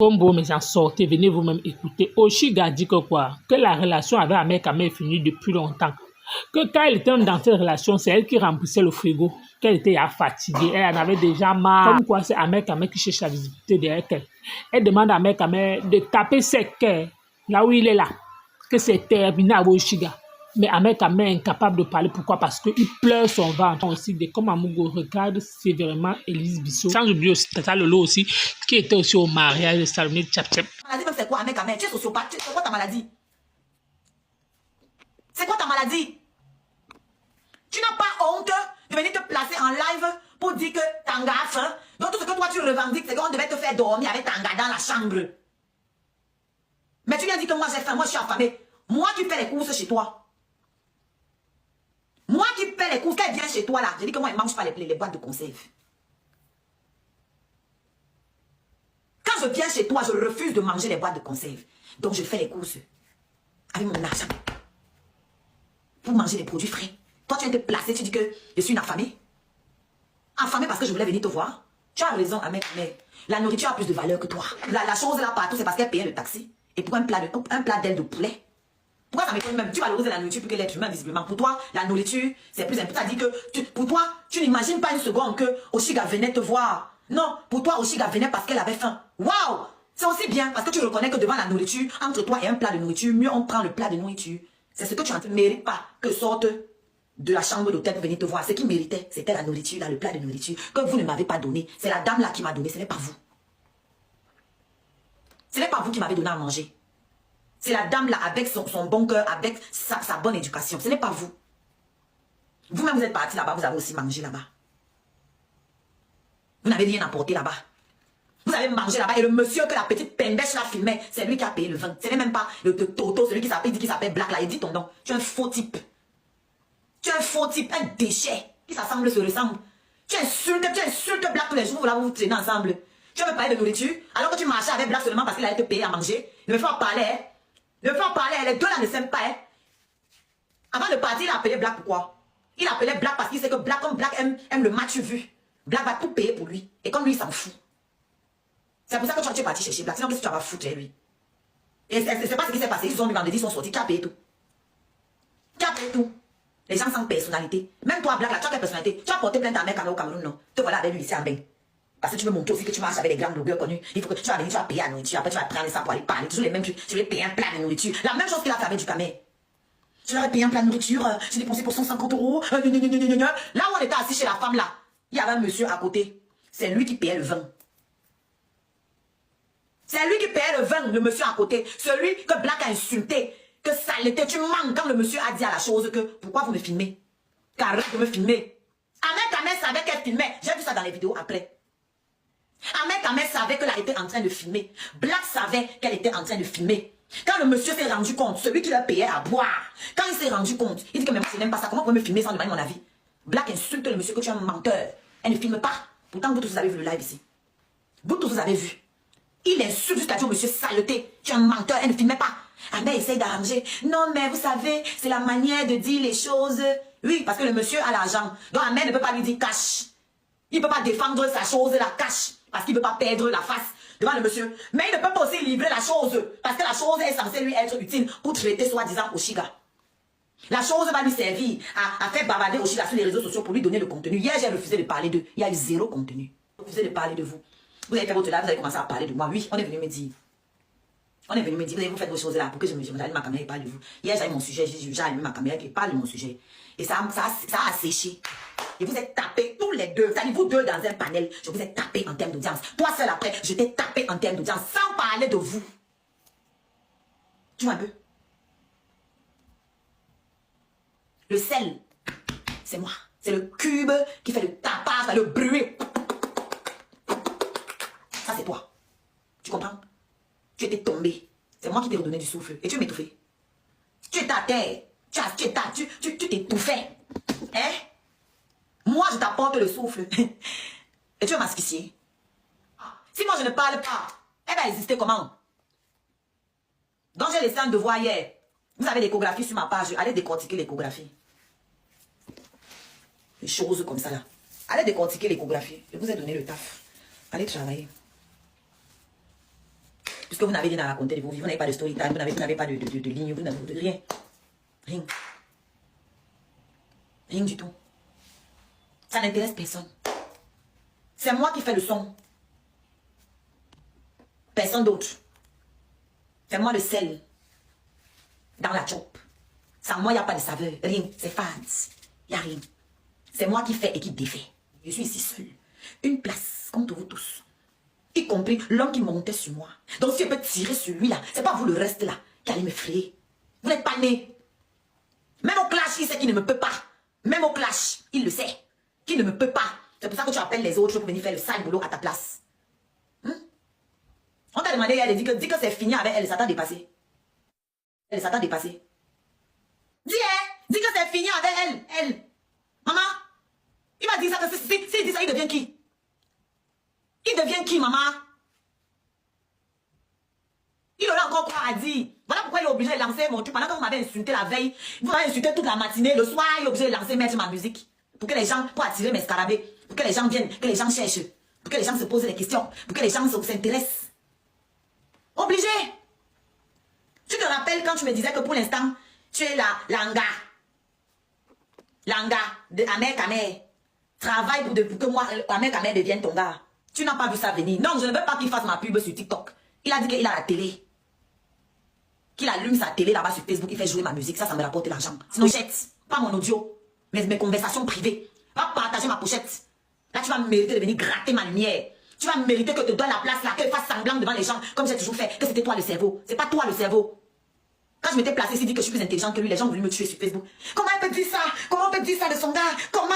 Combo, mes gens, sortez, venez vous-même écouter. Oshiga dit que quoi? Que la relation avec Ahmed Kamel est finie depuis longtemps. Que quand elle était dans cette relation, c'est elle qui remplissait le frigo. Qu'elle était fatiguée, elle en avait déjà marre. Comme quoi, c'est Ahmed Kamel qui cherche la visibilité derrière elle. Elle demande à Ahmed Kamel de taper ses cœurs, là où il est là. Que c'est terminé à Oshiga. Mais Ahmed Kamel est incapable de parler. Pourquoi? Parce qu'il pleure son ventre aussi. De comme Amugo regarde sévèrement Élise Bissot. Sans oublier aussi Tata Lolo aussi, qui était aussi au mariage de Salomé Tchapchep. Maladie, c'est quoi, Ahmed Kamel? Tu es sociopathe. C'est quoi ta maladie? C'est quoi ta maladie? Tu n'as pas honte de venir te placer en live pour dire que Tanga a faim. Donc tout ce que toi tu revendiques, c'est qu'on devait te faire dormir avec Tanga dans la chambre. Mais tu viens dire que moi j'ai faim, moi je suis affamée. Moi qui fais les courses chez toi. Moi qui fais les courses, quand elle vient chez toi là, je dis que moi je ne mange pas les boîtes de conserve. Quand je viens chez toi, je refuse de manger les boîtes de conserve. Donc je fais les courses avec mon argent pour manger des produits frais. Toi tu viens te placer, tu dis que je suis une affamée. Affamée parce que je voulais venir te voir. Tu as raison, Ahmed, mais la nourriture a plus de valeur que toi. La chose là partout, c'est parce qu'elle payait le taxi. Et pour un plat d'aile de poulet. Pourquoi ça m'étonne même? Tu valorises la nourriture plus que l'être humain, visiblement. Pour toi, la nourriture, c'est plus important. Ça dit que pour toi, tu n'imagines pas une seconde que Oshiga venait te voir. Non, pour toi, Oshiga venait parce qu'elle avait faim. Waouh! C'est aussi bien parce que tu reconnais que devant la nourriture, entre toi et un plat de nourriture, mieux on prend le plat de nourriture. C'est ce que tu ne mérites pas que sorte de la chambre d'hôtel pour venir te voir. Ce qui méritait, c'était la nourriture, là, le plat de nourriture que vous ne m'avez pas donné. C'est la dame là qui m'a donné, ce n'est pas vous. Ce n'est pas vous qui m'avez donné à manger. C'est la dame là avec son bon cœur, avec sa bonne éducation. Ce n'est pas vous. Vous-même, vous êtes parti là-bas, vous avez aussi mangé là-bas. Vous n'avez rien apporté là-bas. Vous avez mangé là-bas et le monsieur que la petite pendèche là filmait, c'est lui qui a payé le vin. Ce n'est même pas le Toto, celui qui s'appelle Black là. Il dit ton nom. Tu es un faux type. Tu es un faux type, un déchet qui s'assemble, se ressemble. Tu insultes Black tous les jours, là vous vous traînez ensemble. Tu veux me parler de nourriture alors que tu marchais avec Black seulement parce qu'il allait te payer à manger. Ne me fais pas parler, hein. Ne me fais pas parler, les deux là ne s'aiment pas, hein. Avant de partir, il a appelé Black pourquoi? Il appelait Black parce qu'il sait que Black, comme Black aime le match vu, Black va tout payer pour lui. Et comme lui, il s'en fout. C'est pour ça que tu es parti chercher Black. Sinon, qu'est-ce que tu vas foutre lui? Et c'est pas ce qui s'est passé. Ils sont venus vendredi, ils sont sortis. Tu as payé tout. Tu as payé tout. Les gens sans personnalité. Même toi, Black, là, tu as quelle personnalité? Tu as porté plainte à Ahmed Kamel au Cameroun, non? Te voilà avec lui ici en bain. Parce que tu veux montrer aussi que tu marches avec des grands blogueurs connus. Il faut que tu vas venir, tu vas payer la nourriture. Après, tu vas prendre ça pour aller parler. Toujours les mêmes trucs. Tu vas payer un plat de nourriture. La même chose qu'il a fait avec du Kamel. Tu leur as payé un plat de nourriture. J'ai dépensé pour 150 €. Là où on était assis chez la femme, là, il y avait un monsieur à côté. C'est lui qui payait le vin. C'est lui qui payait le vin, le monsieur à côté. Celui que Black a insulté. Que saleté, tu manques quand le monsieur a dit à la chose que pourquoi vous me filmez? Qu'arrête de me filmer. Ahmed Kamel savait qu'elle filmait. J'ai vu ça dans les vidéos après. Ahmed Kamel savait qu'elle était en train de filmer. Black savait qu'elle était en train de filmer. Quand le monsieur s'est rendu compte, celui qui leur payait à boire, quand il s'est rendu compte, il dit que même c'est même pas ça. Comment vous pouvez me filmer sans demander mon avis? Black insulte le monsieur que tu es un menteur. Elle ne filme pas. Pourtant, vous tous vous avez vu le live ici. Vous tous vous avez vu. Il insulte jusqu'à dire au monsieur saleté. Tu es un menteur. Elle ne filmait pas. Ahmed essaye d'arranger. Non, mais vous savez, c'est la manière de dire les choses. Oui, parce que le monsieur a l'argent. Donc Ahmed ne peut pas lui dire cash. Il ne peut pas défendre sa chose, la cash. Parce qu'il ne veut pas perdre la face devant le monsieur. Mais il ne peut pas aussi livrer la chose. Parce que la chose est censée lui être utile pour traiter soi-disant Oshiga. La chose va lui servir à faire bavarder Oshiga sur les réseaux sociaux pour lui donner le contenu. Hier, j'ai refusé de parler d'eux. Il y a eu zéro contenu. J'ai refusé de parler de vous. Vous avez fait votre live, vous avez commencé à parler de moi. Oui, on est venu me dire. On est venu me dire, vous faites vos choses là pour que je j'allume ma caméra et parle de vous. Hier, j'ai mon sujet, j'ai allumé ma caméra et parle de mon sujet. Et ça a séché. Et vous êtes tapés tous les deux. C'est-à-dire vous deux dans un panel. Je vous ai tapé en termes d'audience. Toi seul après, je t'ai tapé en termes d'audience sans parler de vous. Tu vois un peu? Le sel, c'est moi. C'est le cube qui fait le tapage, le bruit. Ça, c'est toi. Tu comprends? Tu étais tombé. C'est moi qui t'ai redonné du souffle. Et tu m'étouffais. Tu étais à terre. Tu t'étouffais. Hein? Moi, je t'apporte le souffle. Et tu veux m'asphyxier. Si moi, je ne parle pas, elle va exister comment? Donc, j'ai laissé un devoir hier. Vous avez l'échographie sur ma page. Allez décortiquer l'échographie. Des choses comme ça là. Allez décortiquer l'échographie. Je vous ai donné le taf. Allez travailler. puisque vous n'avez rien à raconter de vos vies, vous n'avez pas de story time, vous n'avez pas de ligne, vous n'avez rien. Rien. Rien du tout. Ça n'intéresse personne. C'est moi qui fais le son. Personne d'autre. Fais-moi le sel dans la chope. Sans moi, il n'y a pas de saveur. Rien. C'est fade. Il n'y a rien. C'est moi qui fais et qui défait. Je suis ici seule. Une place contre vous tous. Y compris l'homme qui montait sur moi. Donc si je peux tirer sur lui là, c'est pas vous le reste là qui allez me frayer. Vous n'êtes pas né. Même au clash, il sait qu'il ne me peut pas. Même au clash, il le sait. Qu'il ne me peut pas. C'est pour ça que tu appelles les autres pour venir faire le sale boulot à ta place. On t'a demandé, elle dit que c'est fini avec elle, ça t'a dépassé. Elle, ça t'a dépassé. Dis que c'est fini avec elle. Maman, il m'a dit ça, que s'il dit ça, il devient qui? Il devient qui, maman? Il aura encore quoi à dire. Voilà pourquoi il est obligé de lancer mon truc. Pendant que vous m'avez insulté la veille, vous m'avez insulté toute la matinée, le soir, il est obligé de lancer, mettre ma musique. Pour que les gens, pour attirer mes scarabées, pour que les gens viennent, que les gens cherchent, pour que les gens se posent des questions, pour que les gens s'intéressent. Obligé. Tu te rappelles quand tu me disais que pour l'instant, tu es l'anga de Ahmed Kamer. Travaille pour que moi, Ahmed Kamer devienne ton gars. Tu n'as pas vu ça venir. Non, je ne veux pas qu'il fasse ma pub sur TikTok. Il a dit qu'il a la télé. Qu'il allume sa télé là-bas sur Facebook, il fait jouer ma musique. Ça me rapporte l'argent. Sinon, jette. Pas mon audio. Mais mes conversations privées. Va partager ma pochette. Là, tu vas mériter de venir gratter ma lumière. Tu vas mériter que te donne la place là, qu'elle fasse semblant devant les gens, comme j'ai toujours fait, que c'était toi le cerveau. C'est pas toi le cerveau. Quand je m'étais placée ici, dit que je suis plus intelligente que lui, les gens ont voulu me tuer sur Facebook. Comment elle peut dire ça? Comment on peut dire ça de son gars? Comment?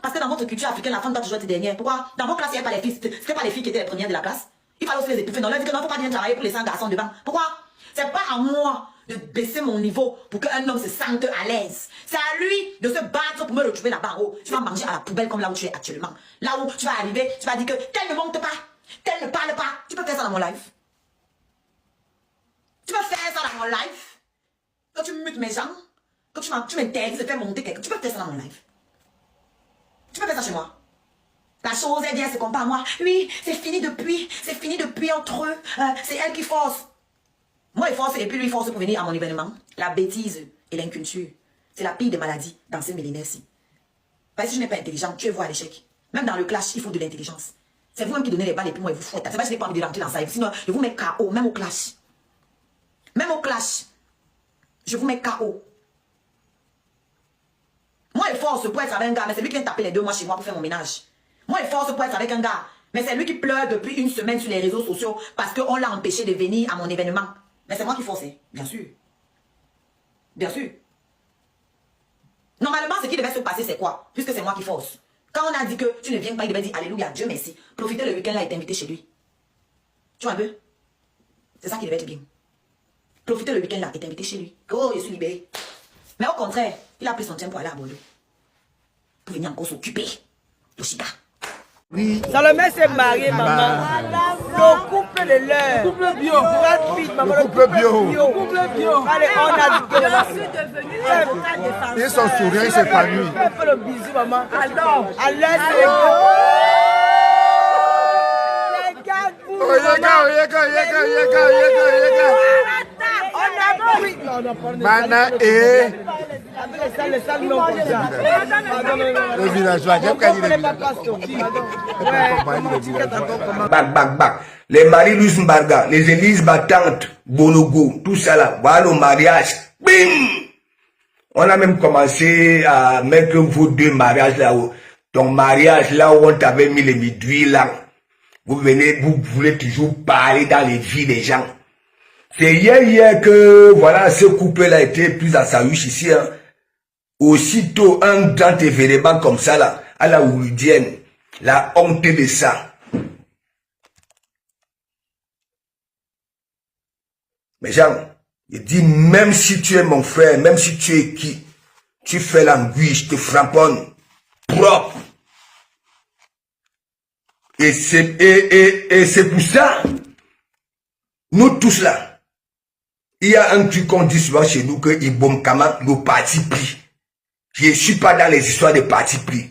Parce que dans votre culture africaine, la femme doit toujours être dernière. Pourquoi? Dans vos classes, il n'y a pas les filles. C'était pas les filles qui étaient les premières de la classe. Il fallait aussi les étouffer. Non, là, dit que non, faut pas bien travailler pour les 100 garçons devant. Pourquoi? C'est pas à moi de baisser mon niveau pour qu'un homme se sente à l'aise. C'est à lui de se battre pour me retrouver là-bas en haut. Tu vas manger à la poubelle comme là où tu es actuellement. Là où tu vas arriver, tu vas dire que tel ne monte pas, tel ne parle pas. Tu peux faire ça dans mon live. Tu peux faire ça dans mon live. Quand tu mutes mes gens, quand tu m'interdis de faire monter quelqu'un, tu peux faire ça dans mon live. Tu peux faire ça chez moi. La chose est bien, c'est qu'on parle à moi. Oui, c'est fini depuis entre eux. C'est elle qui force. Moi, il force et puis lui, il force pour venir à mon événement. La bêtise et l'inculture, c'est la pire des maladies dans ces millénaires-ci. Parce que je n'ai pas intelligent, tu es vous à l'échec. Même dans le clash, il faut de l'intelligence. C'est vous-même qui donnez les balles et puis moi, il vous fouette. C'est pas que je n'ai pas envie de rentrer dans ça. Sinon, je vous mets KO, même au clash. Même au clash. Je vous mets KO. Moi, il force pour être avec un gars, mais c'est lui qui vient taper les 2 mois chez moi pour faire mon ménage. Moi, il force pour être avec un gars, mais c'est lui qui pleure depuis 1 semaine sur les réseaux sociaux parce qu'on l'a empêché de venir à mon événement. Mais c'est moi qui forçais, bien sûr. Bien sûr. Normalement, ce qui devait se passer, c'est quoi? Puisque c'est moi qui force. Quand on a dit que tu ne viens pas, il devait dire Alléluia, Dieu merci. Profitez le week-end là et t'inviter chez lui. Tu vois un peu? C'est ça qui devait être bien. Profitez le week-end là et t'inviter chez lui. Oh, je suis libéré. Mais au contraire, il a pris son temps pour aller à Bordeaux. Pour venir encore s'occuper de Chica. Oui. Salomé s'est marié, maman. Le couple de l'heure. Le couple bio. Le couple bio. Allez, on a dit que je suis devenue avocate de famille. Ils sont souriants, ils s'épanouissent. Fais le bisou, maman. Alors, les gars, Mana et le villageois, j'aime quand il est bac. Les maris Luis Mbarga, les églises battantes, Bonogo, tout ça là, voilà le mariage. Bim! On a même commencé à mettre vos 2 mariages là-haut. Ton mariage là où on t'avait mis les midouilles là. Vous venez, vous voulez toujours parler dans les vies des gens. C'est hier que, voilà, ce couple-là était plus à sa ruche ici, hein. Aussitôt, un grand événement comme ça, là, à la Oulidienne, la honte de ça. Mais Jean, il dit, même si tu es mon frère, même si tu es qui, tu fais l'anguille, je te frapponne, propre. Et c'est pour ça, nous tous là, il y a un truc qu'on dit souvent chez nous que Ibom Kama, nos partis pris. Je ne suis pas dans les histoires de partis pris.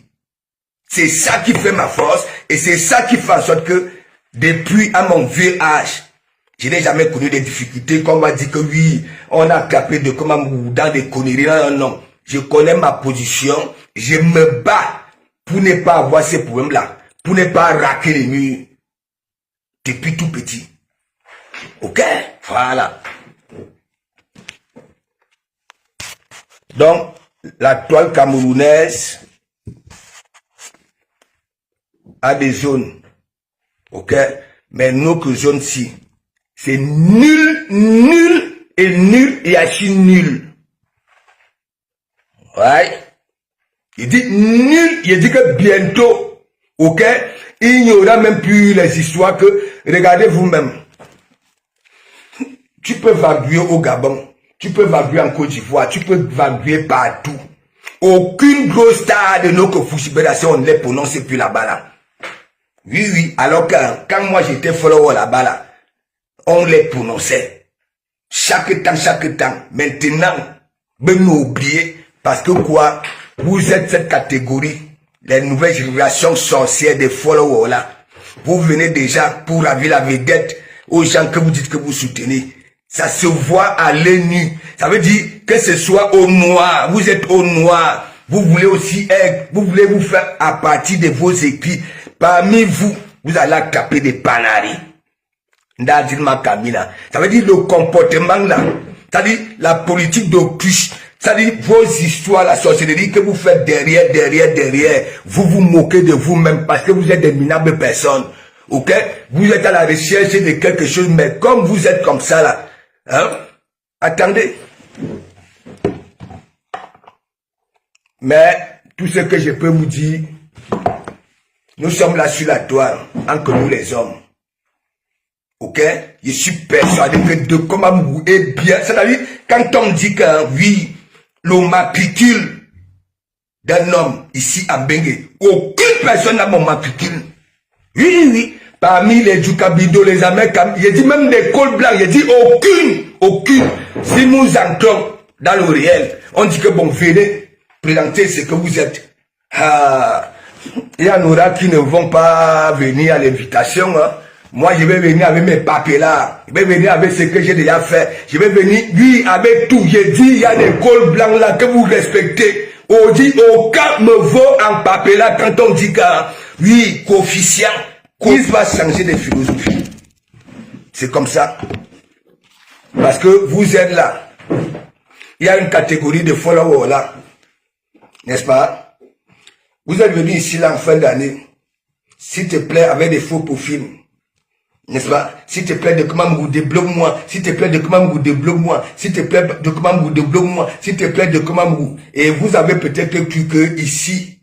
C'est ça qui fait ma force et c'est ça qui fait en sorte que depuis à mon vieux âge, Je n'ai jamais connu des difficultés qu'on m'a dit que oui, on a capé de comment dans des conneries. Non, non, non. Je connais ma position. Je me bats pour ne pas avoir ces problèmes-là. Pour ne pas raquer les murs. Depuis tout petit. Ok? Voilà. Donc, la toile camerounaise a des zones. Ok? Mais notre zone-ci, c'est nul, nul et archi nul. Ouais. Il dit nul, il dit que bientôt, ok, il n'y aura même plus les histoires que, regardez vous-même. Tu peux vaguer au Gabon, tu peux vaguer en Côte d'Ivoire, tu peux vaguer partout. Aucune grosse star de nos confédérations ne les prononce plus là-bas là. Oui, oui, alors que quand moi j'étais follower là-bas là, on les prononçait. Chaque temps. Maintenant, ben nous oublier, parce que quoi, vous êtes cette catégorie, les nouvelles générations sorcières des followers là. Vous venez déjà pour ravir la vedette aux gens que vous dites que vous soutenez. Ça se voit à l'œil nu. Ça veut dire que ce soit au noir, vous êtes au noir. Vous voulez aussi être, vous voulez vous faire à partir de vos écrits. Parmi vous, vous allez taper des panaris. Ça veut dire le comportement là. Ça veut dire la politique d'autruche. Ça veut dire vos histoires, la sorcellerie que vous faites derrière. Vous vous moquez de vous-même parce que vous êtes des minables personnes. Ok? Vous êtes à la recherche de quelque chose, mais comme vous êtes comme ça là, hein? Attendez. Mais tout ce que je peux vous dire, nous sommes là sur la toile, entre nous les hommes. Ok? Je suis persuadé que de comment vous êtes bien. C'est-à-dire, quand on dit que oui, le matricule d'un homme ici à Bengue, aucune personne n'a mon matricule. Oui. Parmi les Djukabido, les Américains, il dit même des cols blancs, il dit aucune. Si nous entrons dans le réel, on dit que bon, venez présenter ce que vous êtes. Il y en aura qui ne vont pas venir à l'invitation. Hein. Moi, je vais venir avec mes papiers là. Je vais venir avec ce que j'ai déjà fait. Je vais venir, oui, avec tout. J'ai dit, il y a des cols blancs là que vous respectez. On dit, aucun me vaut en papier là quand on dit que, oui, coefficient. Il va changer de philosophie. C'est comme ça. Parce que vous êtes là. Il y a une catégorie de followers là. N'est-ce pas? Vous êtes venu ici là en fin d'année. S'il te plaît, avec des faux profils. N'est-ce pas? S'il te plaît, de comment vous débloque-moi. S'il te plaît, de comment vous débloque-moi. S'il te plaît, de comment vous débloque-moi. S'il te plaît, de comment vous... Et vous avez peut-être cru que ici,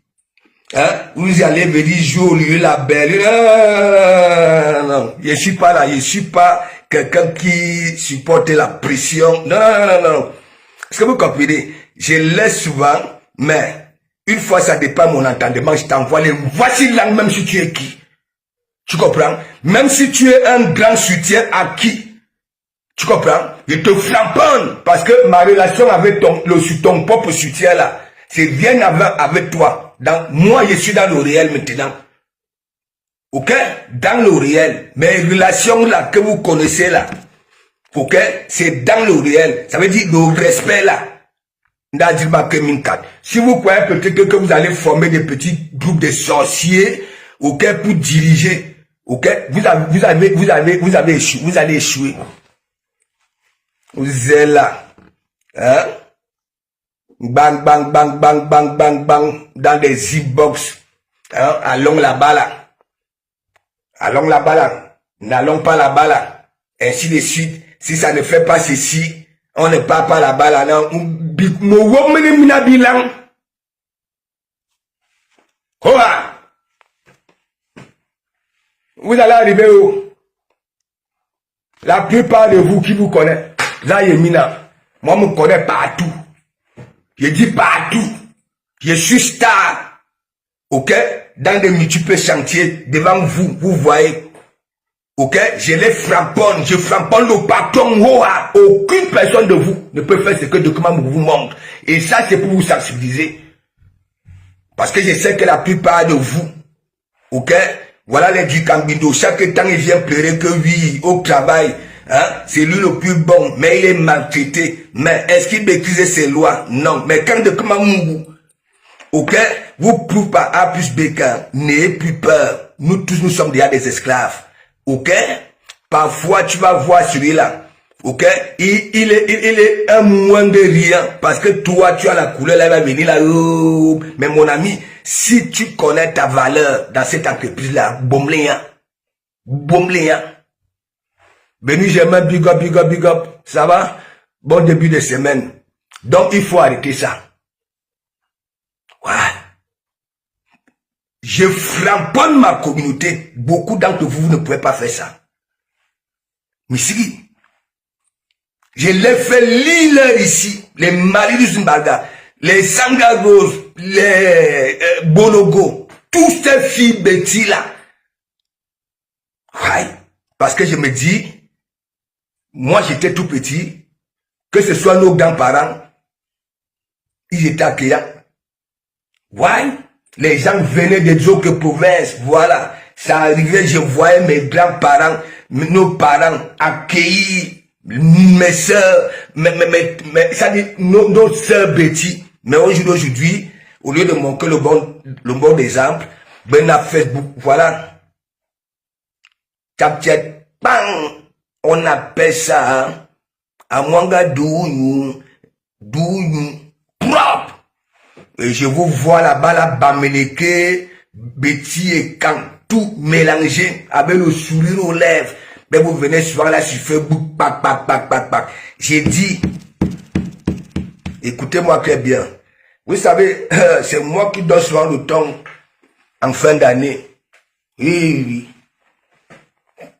hein, vous allez venir jouer au lieu la belle. Non. Je suis pas là. Je suis pas quelqu'un qui supporte la pression. Non. Est-ce que vous comprenez? Je laisse souvent, mais une fois ça dépend de mon entendement, je t'envoie les... Voici là même si tu es qui. Tu comprends? Même si tu es un grand soutien à qui? Tu comprends? Je te flamponne parce que ma relation avec ton propre soutien là, c'est rien avec toi. Donc, moi, je suis dans le réel maintenant. Ok? Dans le réel. Mes relations là que vous connaissez là. Ok? C'est dans le réel. Ça veut dire le respect là. Si vous croyez peut-être que vous allez former des petits groupes de sorciers, ok, pour diriger, ok, vous allez échouer. Vous êtes là. Hein? Bang, dans des zip-box. Hein? Allons là-bas là. N'allons pas là-bas là. Ainsi de suite. Si ça ne fait pas ceci, on ne part pas là-bas là. Non. Vous allez arriver où? La plupart de vous qui vous connaissent, là, Yemina, moi, je me connais partout. Je dis partout. Je suis star. Ok? Dans de multiples chantiers, devant vous, vous voyez. Ok? Je les framponne. Je framponne le patron. Aucune personne de vous ne peut faire ce que le document vous montre. Et ça, c'est pour vous sensibiliser. Parce que je sais que la plupart de vous, ok? Voilà les Djukambido. Chaque temps, ils viennent pleurer que oui, au travail. hein, c'est lui le plus bon, mais il est maltraité. Mais est-ce qu'il maîtrise ses lois? Non. Mais quand de Kamamungu, ok, vous prouvez pas A plus B qu'un, n'ayez plus peur. Nous tous, nous sommes déjà des esclaves. Ok? Parfois, tu vas voir celui-là. Ok? Il est un moins de rien. Parce que toi, tu as la couleur, là, il va venir là. Oh. Mais mon ami, si tu connais ta valeur dans cette entreprise-là, bomléen. Benu, j'aime big up, big up, big up. Ça va? Bon début de semaine. Donc, il faut arrêter ça. Ouais. Je framponne ma communauté. Beaucoup d'entre vous, vous ne pouvez pas faire ça. Mais si, je les fais lire ici, les maris du Zimbarga, les Sangagos, les Bonogo, tous ces filles bêtises là. Ouais. Parce que je me dis, moi j'étais tout petit, que ce soit nos grands-parents, ils étaient accueillants. Ouais. Les gens venaient des autres provinces, voilà. Ça arrivait, je voyais mes grands-parents, nos parents accueillir mes soeurs, ça dit, nos soeurs bêtises. Mais aujourd'hui, au lieu de montrer le bon exemple, ben à Facebook, voilà. Capture, bang, on appelle ça, hein, à Mwanga dounou, propre. Et je vous vois là-bas, là, Bameleke, Betty et Kang, tout mélangé, avec le sourire aux lèvres. Mais vous venez souvent là sur Facebook, pac. J'ai dit, écoutez-moi très bien. Vous savez, c'est moi qui donne souvent le temps en fin d'année. Oui.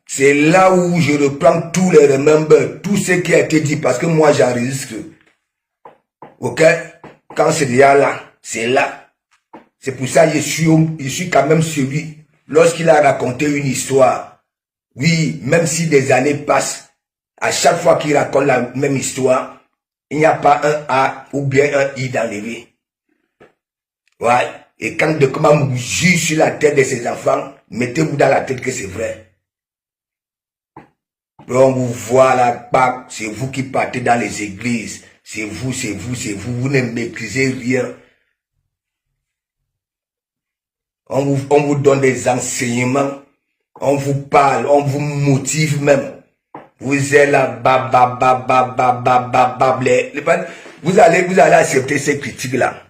C'est là où je reprends tous les remembers, tout ce qui a été dit, parce que moi j'enregistre. Ok? Quand c'est déjà là, c'est là. C'est pour ça que je suis quand même celui, lorsqu'il a raconté une histoire, oui, même si des années passent, à chaque fois qu'il raconte la même histoire, il n'y a pas un A ou bien un I d'enlevé. Ouais. Et quand de comment vous juge sur la tête de ses enfants, mettez-vous dans la tête que c'est vrai. On vous voit là, c'est vous qui partez dans les églises. C'est vous, vous ne maîtrisez rien. On vous donne des enseignements, on vous parle, on vous motive même. Vous êtes là, vous allez accepter ces critiques-là.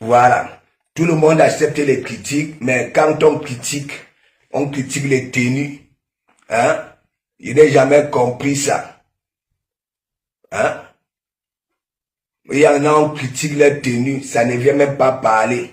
Voilà. Tout le monde accepte les critiques, mais quand on critique les tenues. Hein? Je n'ai jamais compris ça. Hein? Il y en a, on critique les tenues, ça ne vient même pas parler.